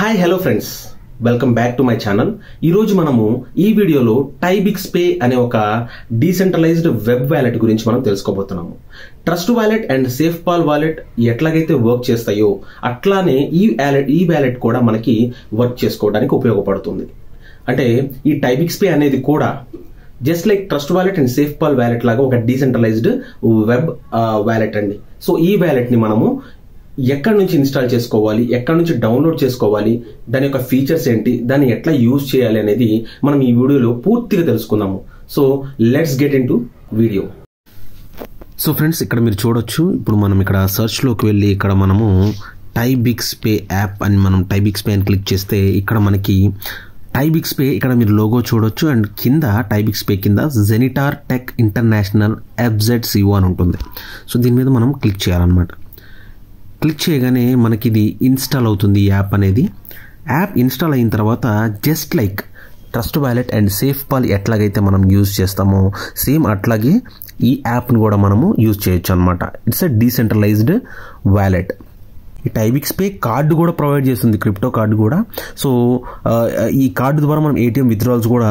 Hi hello friends, welcome back to my channel. ఈరోజు మనము ఈ వీడియోలో టైబిక్స్ పే అనే ఒక డీసెంట్రలైజ్డ్ వెబ్ వ్యాలెట్ గురించి మనం తెలుసుకోబోతున్నాము. Trust wallet and safe Paul wallet ఎట్లాగైతే వర్క్ చేస్తాయో అట్లానే ఈ వ్యాలెట్ కూడా మనకి వర్క్ చేసుకోవడానికి ఉపయోగపడుతుంది. అంటే ఈ టైబిక్స్ పే అనేది కూడా just like trust wallet and safe pal wallet లాగా ఒక డీసెంట్రలైజ్డ్ వెబ్ వ్యాలెట్ అండి. సో ఈ వ్యాలెట్ ని మనము ఎక్కడి నుంచి ఇన్స్టాల్ చేసుకోవాలి, ఎక్కడి నుంచి డౌన్లోడ్ చేసుకోవాలి, దాని యొక్క ఫీచర్స్ ఏంటి, దాన్ని ఎట్లా యూజ్ చేయాలి అనేది మనం ఈ వీడియోలో పూర్తిగా తెలుసుకుందాము. So let's get in to video. So friends, ఇక్కడ మీరు చూడొచ్చు. ఇప్పుడు మనం ఇక్కడ సెర్చ్లోకి వెళ్ళి ఇక్కడ మనము టైబిక్స్ పే యాప్ అని మనం టైబిక్స్ పే అని క్లిక్ చేస్తే ఇక్కడ మనకి టైబిక్స్ పే ఇక్కడ మీరు లోగో చూడొచ్చు. అండ్ కింద టైబిక్స్ పే కింద జెనిటార్ టెక్ ఇంటర్నేషనల్ FZCO అని ఉంటుంది. సో దీని మీద మనం క్లిక్ చేయాలన్నమాట. క్లిక్ చేయగానే మనకి ఇది ఇన్స్టాల్ అవుతుంది. ఈ యాప్ అనేది యాప్ ఇన్స్టాల్ అయిన తర్వాత just like trust wallet and safe pal ఎట్లాగైతే మనం యూజ్ చేస్తామో సేమ్ అట్లాగే ఈ యాప్ని కూడా మనము యూజ్ చేయొచ్చు అనమాట. It's a decentralised wallet. ఈ టైబిక్స్ పే కార్డు కూడా ప్రొవైడ్ చేస్తుంది, క్రిప్టో కార్డు కూడా. సో ఈ కార్డు ద్వారా మనం ATM విత్డ్రాల్స్ కూడా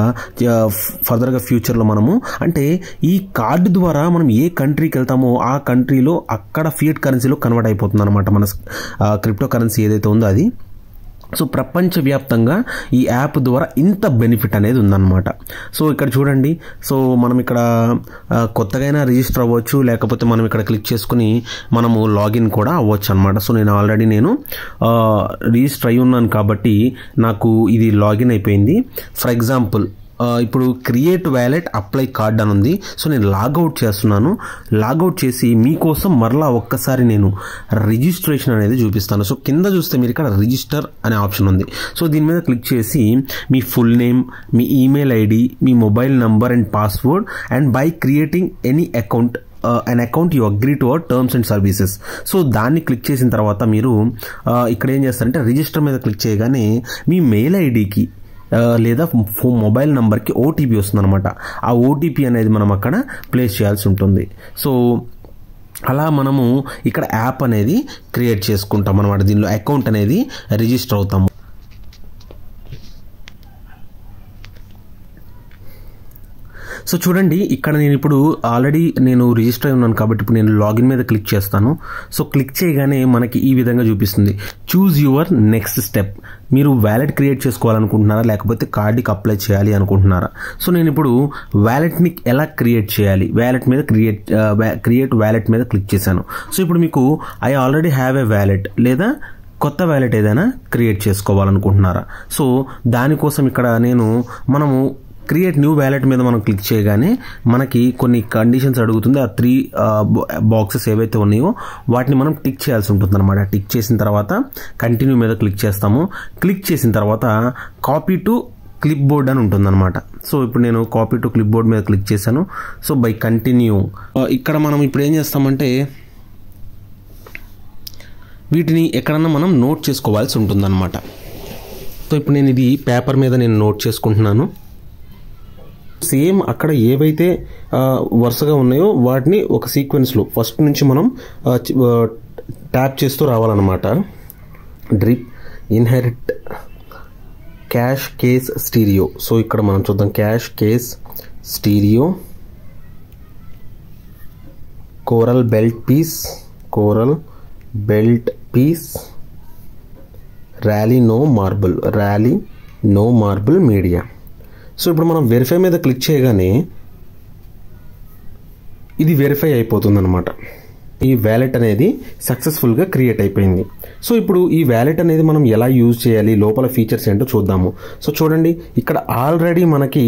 ఫర్దర్గా ఫ్యూచర్లో మనము అంటే ఈ కార్డు ద్వారా మనం ఏ కంట్రీకి వెళ్తామో ఆ కంట్రీలో అక్కడ ఫియట్ కరెన్సీలో కన్వర్ట్ అయిపోతుంది అనమాట మన క్రిప్టో కరెన్సీ ఏదైతే ఉందో అది. సో ప్రపంచవ్యాప్తంగా ఈ యాప్ ద్వారా ఇంత బెనిఫిట్ అనేది ఉందన్నమాట. సో ఇక్కడ చూడండి. సో మనం ఇక్కడ కొత్తగా రిజిస్టర్ అవ్వచ్చు, లేకపోతే మనం ఇక్కడ క్లిక్ చేసుకుని మనము లాగిన్ కూడా అవ్వచ్చు అనమాట. సో నేను ఆల్రెడీ రిజిస్టర్ అయి ఉన్నాను కాబట్టి నాకు ఇది లాగిన్ అయిపోయింది. ఫర్ ఎగ్జాంపుల్ ఇప్పుడు క్రియేట్ వ్యాలెట్ అప్లై కార్డ్ అని ఉంది. సో నేను లాగౌట్ చేస్తున్నాను. లాగౌట్ చేసి మీకోసం మరలా ఒక్కసారి నేను రిజిస్ట్రేషన్ అనేది చూపిస్తాను. సో కింద చూస్తే మీరు ఇక్కడ రిజిస్టర్ అనే ఆప్షన్ ఉంది. సో దీని మీద క్లిక్ చేసి మీ ఫుల్ నేమ్, మీ ఈమెయిల్ ID, మీ mobile number and password and by creating any account an account you agree to our terms and services. So దాన్ని క్లిక్ చేసిన తర్వాత మీరు ఇక్కడ ఏం చేస్తారంటే రిజిస్టర్ మీద క్లిక్ చేయగానే మీ మెయిల్ ఐడికి లేదా మొబైల్ నంబర్కి OTP వస్తుంది అనమాట. ఆ OTP అనేది మనం అక్కడ ప్లేస్ చేయాల్సి ఉంటుంది. సో అలా మనము ఇక్కడ యాప్ అనేది క్రియేట్ చేసుకుంటాం అనమాట. దీనిలో అకౌంట్ అనేది రిజిస్టర్ అవుతాము. సో చూడండి, ఇక్కడ నేను ఇప్పుడు ఆల్రెడీ రిజిస్టర్ అయి ఉన్నాను కాబట్టి ఇప్పుడు నేను లాగిన్ మీద క్లిక్ చేస్తాను. సో క్లిక్ చేయగానే మనకి ఈ విధంగా చూపిస్తుంది. Choose your next step. మీరు వ్యాలెట్ క్రియేట్ చేసుకోవాలనుకుంటున్నారా, లేకపోతే కార్డుకి అప్లై చేయాలి అనుకుంటున్నారా? సో నేను ఇప్పుడు వ్యాలెట్ని ఎలా క్రియేట్ చేయాలి, వ్యాలెట్ మీద క్రియేట్ వ్యాలెట్ మీద క్లిక్ చేశాను. సో ఇప్పుడు మీకు I already have a wallet లేదా కొత్త వ్యాలెట్ ఏదైనా క్రియేట్ చేసుకోవాలనుకుంటున్నారా? సో దానికోసం ఇక్కడ మనము క్రియేట్ న్యూ వ్యాలెట్ మీద మనం క్లిక్ చేయగానే మనకి కొన్ని కండిషన్స్ అడుగుతుంది. ఆ 3 బాక్సెస్ ఏవైతే ఉన్నాయో వాటిని మనం టిక్ చేయాల్సి ఉంటుంది అనమాట. టిక్ చేసిన తర్వాత కంటిన్యూ మీద క్లిక్ చేస్తాము. క్లిక్ చేసిన తర్వాత కాపీ టు క్లిప్ బోర్డ్ అని ఉంటుందన్నమాట. సో ఇప్పుడు నేను కాపీ టు క్లిప్ బోర్డ్ మీద క్లిక్ చేశాను. సో బై కంటిన్యూ ఇక్కడ మనం ఇప్పుడు ఏం చేస్తామంటే వీటిని ఎక్కడన్నా మనం నోట్ చేసుకోవాల్సి ఉంటుందన్నమాట. సో ఇప్పుడు నేను ఇది పేపర్ మీద నోట్ చేసుకుంటున్నాను. సేమ్ అక్కడ ఏవైతే వరుసగా ఉన్నాయో వాటిని ఒక సీక్వెన్స్లో ఫస్ట్ నుంచి మనం ట్యాప్ చేస్తూ రావాలన్నమాట. Drip, inherit, cash, case, stereo. So ఇక్కడ మనం చూద్దాం. Cash, case, stereo, coral belt piece, rally no marble media. So ఇప్పుడు మనం వెరిఫై మీద క్లిక్ చేయగానే ఇది వెరిఫై అయిపోతుంది అనమాట. ఈ వ్యాలెట్ అనేది సక్సెస్ఫుల్గా క్రియేట్ అయిపోయింది. సో ఇప్పుడు ఈ వ్యాలెట్ అనేది మనం ఎలా యూజ్ చేయాలి, లోపల ఫీచర్స్ ఏంటో చూద్దాము. సో చూడండి, ఇక్కడ ఆల్రెడీ మనకి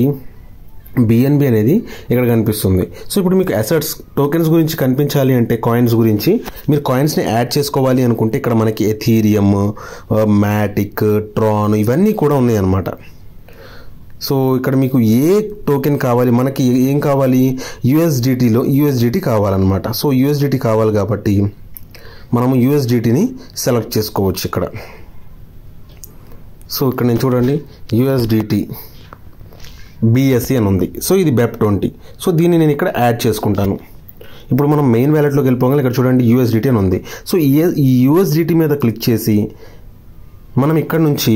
BNB అనేది ఇక్కడ కనిపిస్తుంది. సో ఇప్పుడు మీకు అసెట్స్, టోకెన్స్ గురించి కనిపించాలి అంటే కాయిన్స్ గురించి మీరు కాయిన్స్ని యాడ్ చేసుకోవాలి అనుకుంటే ఇక్కడ మనకి ఎథీరియం, మ్యాటిక్, ట్రాన్ ఇవన్నీ కూడా ఉన్నాయి అన్నమాట. సో ఇక్కడ మీకు ఏ టోకెన్ కావాలి, మనకి ఏం కావాలి, USDT కావాలన్నమాట. సో USDT కావాలి కాబట్టి మనము USDTని సెలెక్ట్ చేసుకోవచ్చు ఇక్కడ. సో ఇక్కడ నేను చూడండి USDT BSC అని ఉంది. సో ఇది BEP20. సో దీన్ని నేను ఇక్కడ యాడ్ చేసుకుంటాను. ఇప్పుడు మనం మెయిన్ వ్యాలెట్లోకి వెళ్ళిపోగానే ఇక్కడ చూడండి USDT అని ఉంది. సో ఈ USDT మీద క్లిక్ చేసి మనం ఇక్కడ నుంచి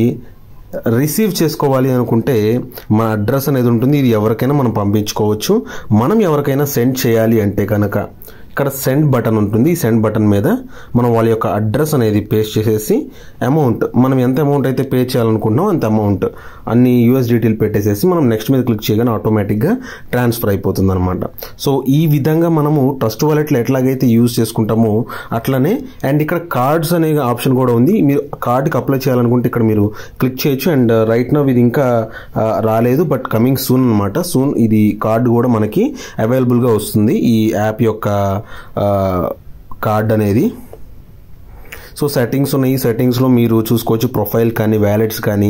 రిసీవ్ చేసుకోవాలి అనుకుంటే మన అడ్రస్ అనేది ఉంటుంది. ఇది ఎవరికైనా మనం పంపించుకోవచ్చు. మనం ఎవరికైనా సెండ్ చేయాలి అంటే కనుక ఇక్కడ సెండ్ బటన్ ఉంటుంది. ఈ సెండ్ బటన్ మీద మనం వాళ్ళ యొక్క అడ్రస్ అనేది పేస్ట్ చేసేసి అమౌంట్, మనం ఎంత అమౌంట్ అయితే పే చేయాలనుకుంటున్నాం అంత అమౌంట్ అన్ని USDTలు పెట్టేసేసి మనం నెక్స్ట్ మీద క్లిక్ చేయగానే ఆటోమేటిక్గా ట్రాన్స్ఫర్ అయిపోతుంది అనమాట. సో ఈ విధంగా మనము ట్రస్ట్ వాలెట్లో ఎట్లాగైతే యూజ్ చేసుకుంటామో అట్లనే, అండ్ ఇక్కడ కార్డ్స్ అనే ఆప్షన్ కూడా ఉంది. మీరు కార్డ్కి అప్లై చేయాలనుకుంటే ఇక్కడ మీరు క్లిక్ చేయొచ్చు. అండ్ రైట్ నౌ ఇది ఇంకా రాలేదు, బట్ కమింగ్ సూన్ అనమాట. సూన్ ఇది కార్డు కూడా మనకి అవైలబుల్గా వస్తుంది, ఈ యాప్ యొక్క కార్డ్ అనేది. సో సెట్టింగ్స్ ఉన్నాయి. ఈ సెట్టింగ్స్లో మీరు చూసుకోవచ్చు ప్రొఫైల్ కానీ, వ్యాలెట్స్ కానీ,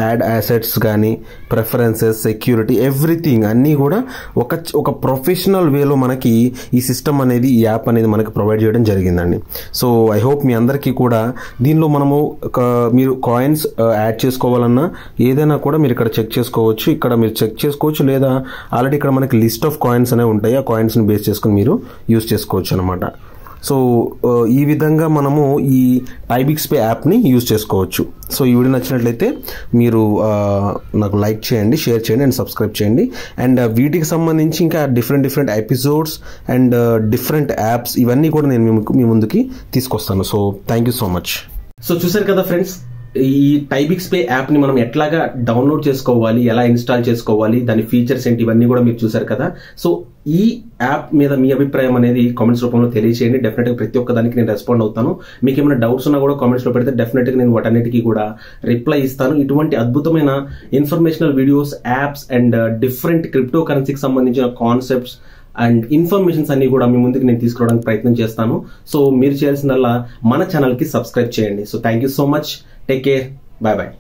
యాడ్ అసెట్స్ కానీ, ప్రిఫరెన్సెస్, సెక్యూరిటీ, ఎవ్రీథింగ్ అన్నీ కూడా ఒక ప్రొఫెషనల్ వేలో మనకి ఈ సిస్టమ్ అనేది, ఈ యాప్ అనేది మనకి ప్రొవైడ్ చేయడం జరిగిందండి. సో ఐ హోప్ మీ అందరికీ కూడా దీనిలో మనము మీరు కాయిన్స్ యాడ్ చేసుకోవాలన్నా ఏదైనా కూడా మీరు ఇక్కడ చెక్ చేసుకోవచ్చు. ఇక్కడ మీరు చెక్ చేసుకోవచ్చు, లేదా ఆల్రెడీ ఇక్కడ మనకి లిస్ట్ ఆఫ్ కాయిన్స్ అనేవి ఉంటాయి. ఆ కాయిన్స్ని బేస్ చేసుకుని మీరు యూజ్ చేసుకోవచ్చు అనమాట. సో ఈ విధంగా మనము ఈ టైబిక్స్పే యాప్ని యూజ్ చేసుకోవచ్చు. సో ఈ వీడియో నచ్చినట్లయితే మీరు నాకు లైక్ చేయండి, షేర్ చేయండి అండ్ సబ్స్క్రైబ్ చేయండి. అండ్ వీటికి సంబంధించి ఇంకా different episodes and different apps ఇవన్నీ కూడా నేను మీ ముందుకి తీసుకొస్తాను. So thank you so much. So చూసారు కదా ఫ్రెండ్స్, ఈ టైబిక్స్పే యాప్ ని మనం ఎట్లాగా డౌన్లోడ్ చేసుకోవాలి, ఎలా ఇన్స్టాల్ చేసుకోవాలి, దాని ఫీచర్స్ ఏంటి, ఇవన్నీ కూడా మీరు చూసారు కదా. సో ఈ యాప్ మీద మీ అభిప్రాయం అనేది కామెంట్స్ రూపంలో తెలియజేయండి. డెఫినెట్ గా ప్రతి ఒక్క దానికి నేను రెస్పాండ్ అవుతాను. మీకు ఏమైనా డౌట్స్ ఉన్నా కూడా కామెంట్స్ లో పెడితే డెఫినెట్ గా నేను వాటన్నిటికీ కూడా రిప్లై ఇస్తాను. ఇటువంటి అద్భుతమైన informational videos, apps and different crypto కరెన్సీకి సంబంధించిన కాన్సెప్ట్స్ అండ్ ఇన్ఫర్మేషన్స్ అన్ని కూడా మీ ముందుకు నేను తీసుకురావడానికి ప్రయత్నం చేస్తాను. సో మీరు చేయాల్సిందల్లా మన ఛానల్ కి సబ్స్క్రైబ్ చేయండి. So thank you so much. Take care. Bye bye.